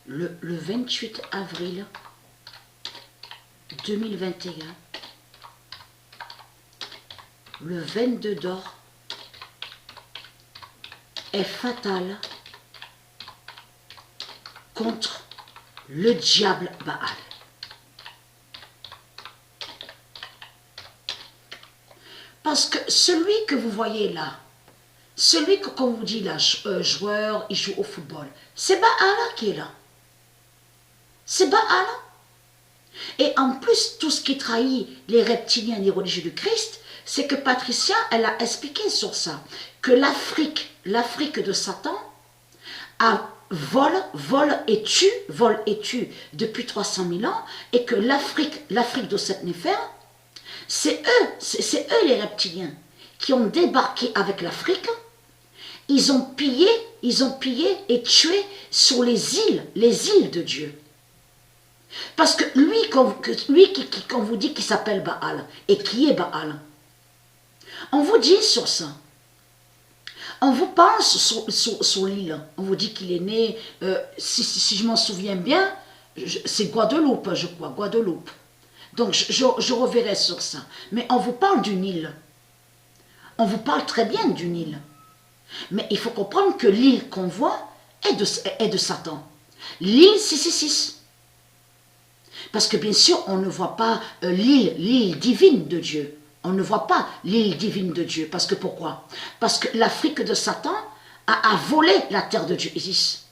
le 28 avril 2021, le 22 d'or est fatal contre le diable Baal. Parce que celui que vous voyez là, celui que, comme vous dit là, joueur, il joue au football, c'est Baal qui est là. C'est Baal. Et en plus, tout ce qui trahit les reptiliens, les religieux du Christ, c'est que Patricia, elle a expliqué sur ça, que l'Afrique de Satan, vole et tue depuis 300 000 ans, et que l'Afrique de cette Néfer, c'est eux les reptiliens qui ont débarqué avec l'Afrique. Ils ont pillé et tué sur les îles de Dieu. Parce que lui quand vous dit qu'il s'appelle Baal, et qui est Baal, on vous dit sur ça. On vous parle sur l'île. On vous dit qu'il est né, si je m'en souviens bien, c'est Guadeloupe, je crois, Guadeloupe. Donc je reverrai sur ça. Mais on vous parle d'une île. On vous parle très bien d'une île. Mais il faut comprendre que l'île qu'on voit est de Satan. L'île 666. Parce que bien sûr, on ne voit pas l'île divine de Dieu. On ne voit pas l'île divine de Dieu. Parce que pourquoi? Parce que l'Afrique de Satan a volé la terre de Dieu, Isis.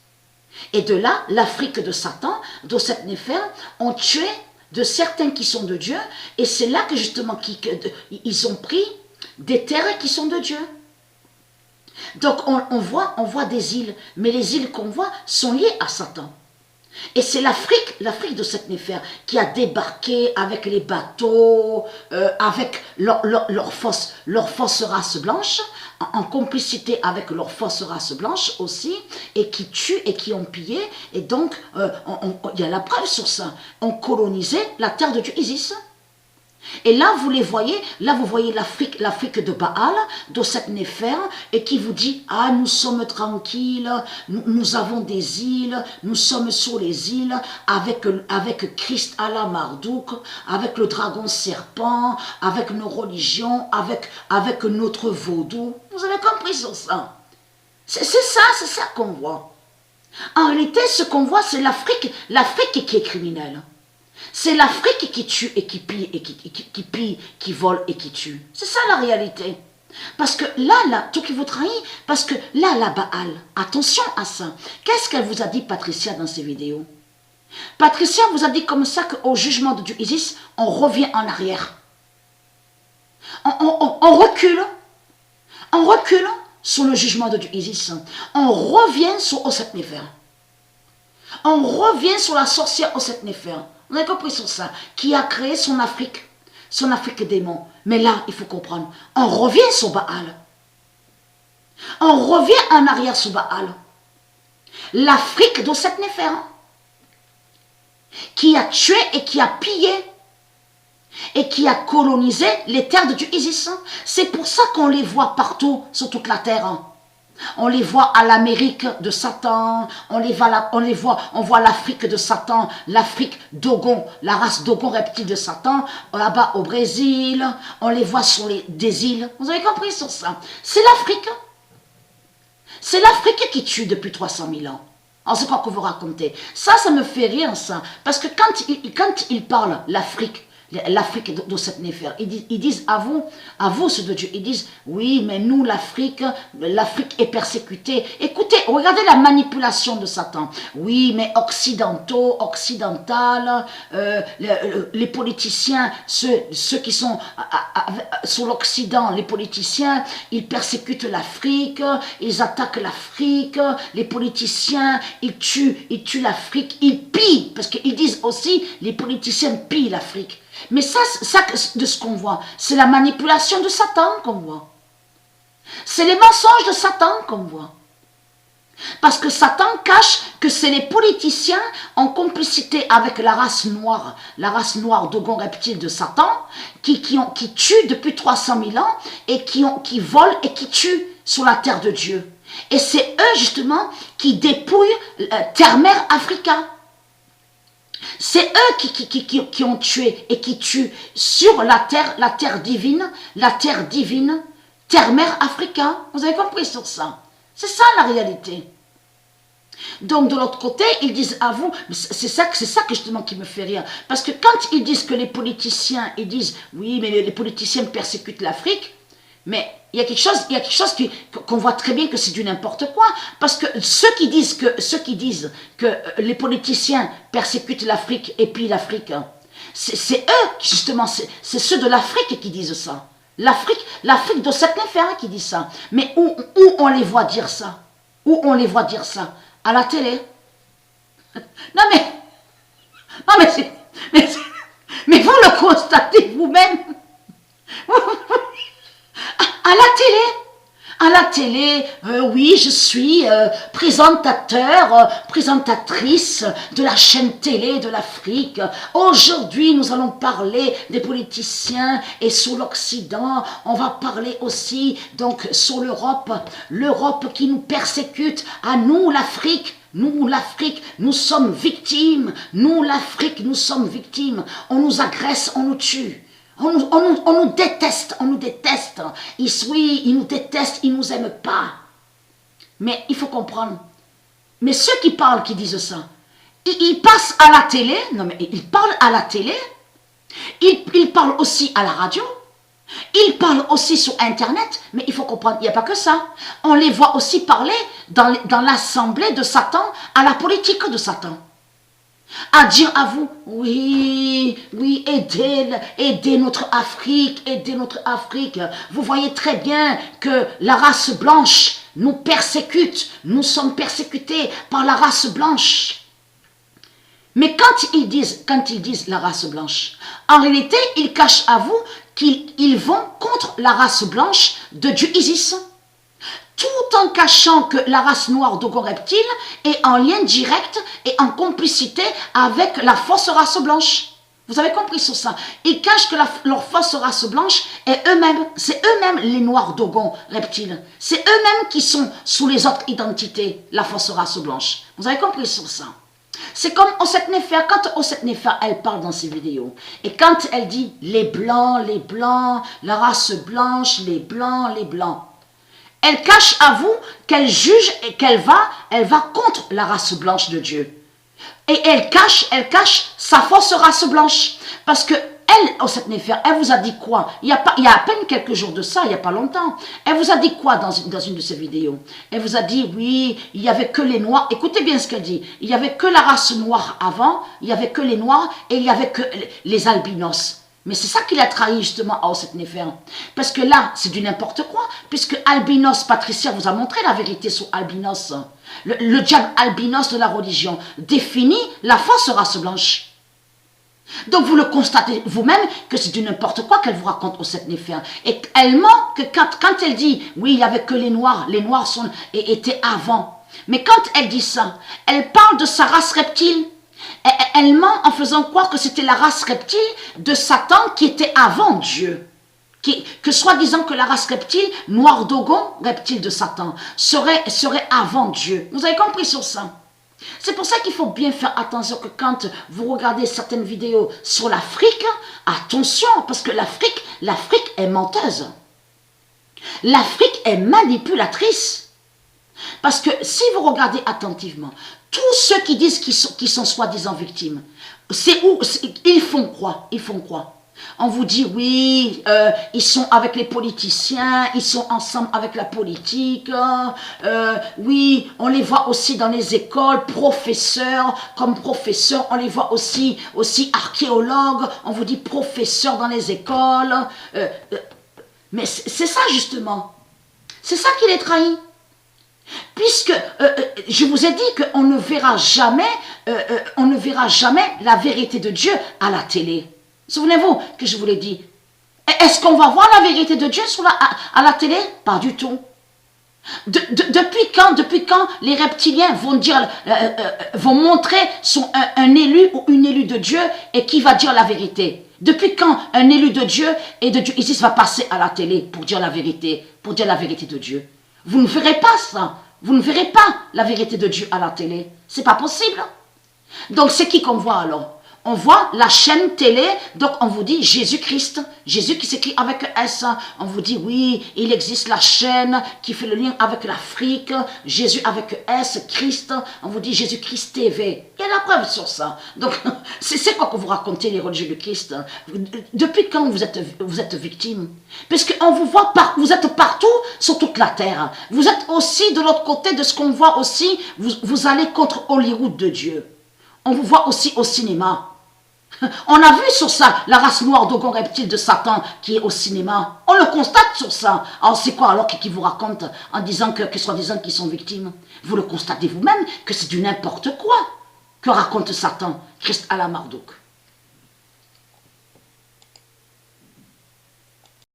Et de là, l'Afrique de Satan, de cette Néfer, ont tué de certains qui sont de Dieu. Et c'est là que justement, ils ont pris des terres qui sont de Dieu. Donc on voit des îles. Mais les îles qu'on voit sont liées à Satan. Et c'est l'Afrique de cette Néfer qui a débarqué avec les bateaux, avec leur fausse race blanche, en complicité avec leur fausse race blanche aussi, et qui tuent et qui ont pillé. Et donc, il y a la preuve sur ça. On colonisait la terre de Dieu, Isis. Et là, vous les voyez, là vous voyez l'Afrique de Baal, de cette Néfer, et qui vous dit, ah, nous sommes tranquilles, nous avons des îles, nous sommes sur les îles, avec Christ Allah Marduk, avec le dragon serpent, avec nos religions, avec notre vaudou. Vous avez compris sur ça? C'est ça qu'on voit. En réalité, ce qu'on voit, c'est l'Afrique qui est criminelle. C'est l'Afrique qui tue et qui pille, et qui pille, qui vole et qui tue. C'est ça la réalité. Parce que là, tout qui vous trahit, parce que là, Baal, attention à ça. Qu'est-ce qu'elle vous a dit, Patricia, dans ces vidéos? Patricia vous a dit comme ça qu'au jugement de Dieu Isis, on revient en arrière. On recule. On recule sur le jugement de Dieu Isis. On revient sur Osset Néfer. On revient sur la sorcière Osset Néfer. On a compris sur ça. Qui a créé son Afrique démon. Mais là, il faut comprendre. On revient sur Baal. On revient en arrière sur Baal. L'Afrique de cette Néfer. Qui a tué et qui a pillé. Et qui a colonisé les terres de Dieu Isis. C'est pour ça qu'on les voit partout sur toute la terre. On les voit à l'Amérique de Satan, on voit l'Afrique de Satan, l'Afrique Dogon, la race Dogon reptile de Satan, là-bas au Brésil, on les voit sur des îles. Vous avez compris sur ça? C'est l'Afrique. C'est l'Afrique qui tue depuis 300 000 ans. Alors c'est quoi que vous racontez? Ça me fait rire, ça. Parce que quand ils parlent l'Afrique de cette Néfer, ils disent à vous ceux de Dieu, ils disent oui mais nous l'Afrique est persécutée. Écoutez, regardez la manipulation de Satan. Oui mais occidentales, les politiciens, ceux qui sont sur l'Occident, les politiciens, ils persécutent l'Afrique, ils attaquent l'Afrique, les politiciens, ils tuent l'Afrique, ils pillent, parce qu'ils disent aussi les politiciens pillent l'Afrique. Mais ça, de ce qu'on voit, c'est la manipulation de Satan qu'on voit. C'est les mensonges de Satan qu'on voit. Parce que Satan cache que c'est les politiciens en complicité avec la race noire Dogon reptile de Satan, qui tuent depuis 300 000 ans et qui volent et qui tuent sur la terre de Dieu. Et c'est eux justement qui dépouillent Terre-Mère Africa. C'est eux qui ont tué et qui tuent sur la terre divine, Terre-Mère Africa. Vous avez compris sur ça? C'est ça la réalité. Donc de l'autre côté, ils disent à vous, c'est ça justement qui me fait rire. Parce que quand ils disent que les politiciens, ils disent, oui, mais les politiciens persécutent l'Afrique, mais il y a quelque chose qu'on voit très bien que c'est du n'importe quoi. Parce que ceux qui disent que les politiciens persécutent l'Afrique et puis l'Afrique, c'est eux, justement, c'est ceux de l'Afrique qui disent ça. L'Afrique de cette affaire qui dit ça. Mais où on les voit dire ça? Où on les voit dire ça? À la télé. Non mais vous le constatez vous-même. À la télé, oui, je suis présentatrice de la chaîne télé de l'Afrique. Aujourd'hui, nous allons parler des politiciens et sur l'Occident. On va parler aussi donc sur l'Europe qui nous persécute. À nous, l'Afrique. Nous, l'Afrique, nous sommes victimes. Nous, l'Afrique, nous sommes victimes. On nous agresse, on nous tue. On nous déteste, Oui, ils nous détestent, ils ne nous aiment pas. Mais il faut comprendre. Mais ceux qui parlent, qui disent ça, ils passent à la télé, non mais ils parlent à la télé, ils parlent aussi à la radio, ils parlent aussi sur Internet, mais il faut comprendre, il n'y a pas que ça. On les voit aussi parler dans l'assemblée de Satan, à la politique de Satan. À dire à vous, oui, aidez notre Afrique, Vous voyez très bien que la race blanche nous persécute, nous sommes persécutés par la race blanche. Mais quand ils disent la race blanche, en réalité, ils cachent à vous qu'ils vont contre la race blanche de Dieu Isis. Tout en cachant que la race noire Dogon reptile est en lien direct et en complicité avec la fausse race blanche. Vous avez compris sur ça? Ils cachent que leur fausse race blanche est eux-mêmes, c'est eux-mêmes les noirs Dogon reptiles. C'est eux-mêmes qui sont sous les autres identités, la fausse race blanche. Vous avez compris sur ça? C'est comme Osset Néfer, quand Osset Néfer, elle parle dans ses vidéos, et quand elle dit les blancs, la race blanche, les blancs, elle cache à vous qu'elle juge et qu'elle va contre la race blanche de Dieu. Et elle cache sa fausse race blanche. Parce que elle, Osset Néfer, elle vous a dit quoi? Il y a à peine quelques jours de ça, il n'y a pas longtemps. Elle vous a dit quoi dans une de ses vidéos? Elle vous a dit, oui, il n'y avait que les noirs. Écoutez bien ce qu'elle dit. Il n'y avait que la race noire avant, il n'y avait que les noirs et il n'y avait que les albinos. Mais c'est ça qu'il a trahi justement à Osset Néfer. Parce que là, c'est du n'importe quoi. Puisque Albinos, Patricia vous a montré la vérité sur Albinos. Le diable Albinos de la religion définit la fausse race blanche. Donc vous le constatez vous-même que c'est du n'importe quoi qu'elle vous raconte Osset Néfer. Et elle ment que quand elle dit, oui, il n'y avait que les noirs étaient avant. Mais quand elle dit ça, elle parle de sa race reptile. Elle ment en faisant croire que c'était la race reptile de Satan qui était avant Dieu. Que soi-disant que la race reptile, noir Dogon, reptile de Satan, serait avant Dieu. Vous avez compris sur ça? C'est pour ça qu'il faut bien faire attention que quand vous regardez certaines vidéos sur l'Afrique, attention, parce que l'Afrique est menteuse. L'Afrique est manipulatrice. Parce que si vous regardez attentivement, tous ceux qui disent qu'ils sont soi-disant victimes, ils font quoi? On vous dit, oui, ils sont avec les politiciens, ils sont ensemble avec la politique, oui, on les voit aussi dans les écoles, comme professeurs, on les voit aussi archéologues, on vous dit professeurs dans les écoles, mais c'est ça justement, c'est ça qui les trahit. Puisque je vous ai dit qu'on ne verra jamais la vérité de Dieu à la télé. Souvenez-vous que je vous l'ai dit. Est-ce qu'on va voir la vérité de Dieu à la télé? Pas du tout. Depuis quand les reptiliens vont montrer un élu ou une élue de Dieu et qui va dire la vérité? Depuis quand un élu de Dieu et de Dieu Isis va passer à la télé pour dire la vérité de Dieu? Vous ne verrez pas ça. Vous ne verrez pas la vérité de Dieu à la télé. C'est pas possible. Donc c'est qui qu'on voit alors? On voit la chaîne télé, donc on vous dit Jésus-Christ, Jésus qui s'écrit avec S, on vous dit oui, il existe la chaîne qui fait le lien avec l'Afrique, Jésus avec S, Christ, on vous dit Jésus-Christ TV. Il y a la preuve sur ça. Donc c'est quoi que vous racontez les religieux du Christ? Depuis quand vous êtes victime? Puisqu'on vous voit, vous êtes partout sur toute la terre. Vous êtes aussi de l'autre côté de ce qu'on voit aussi, vous allez contre Hollywood de Dieu. On vous voit aussi au cinéma. On a vu sur ça la race noire d'Ogon reptile de Satan qui est au cinéma. On le constate sur ça. Alors c'est quoi alors qui vous raconte en disant que soi-disant qu'ils sont victimes? Vous le constatez vous-même que c'est du n'importe quoi que raconte Satan. Christ à la Marduk.